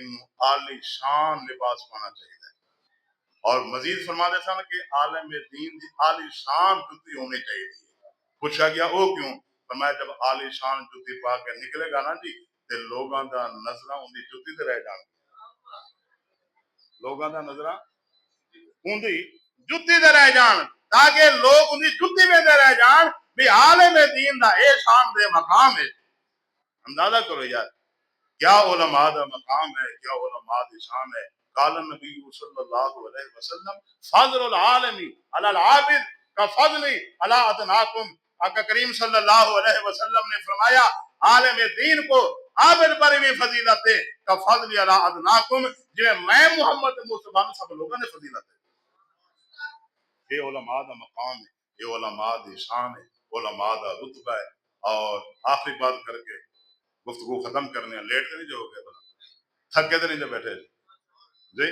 دین عالی شان لباس پانا چاہیے اور مزید فرما دیتا ہے کہ عالم دین دی عالی شان جتی ہونی چاہیے. پوچھا گیا او کیوں؟ فرمایا جب عالی شان جتی پا کے نکلے گا نا جی تے لوگاں دا نظرہ ان دی جتی تے رہ جان. لوگاں دا نظرہ ان دی جتی تے رہ جان تاکہ لوگ ان دی جتی میں دے رہ جان بھی عالم دین دا اے شان دے مقام ہے. اندازہ کرو یار کیا علماء دا مقام ہے, کیا علماء دی شان ہے. قال النبی صلی اللہ علیہ وسلم فضل العالم علی العابد کا فضل علی ادناکم. آقا کریم صلی اللہ علیہ وسلم نے فرمایا عالم دین کو عابد پر بھی فضیلت ہے کا فضل علی ادناکم, جو میں محمد مصطفیٰ سب لوگوں نے فضیلت ہے. یہ علماء دا مقام ہے, یہ علماء دی شان ہے, علماء دا رتبہ ہے. اور آخری بات کر کے گفتگو ختم کرنے لیٹ کے نہیں جو ہو گئے تھکے تو نہیں جو بیٹھے جی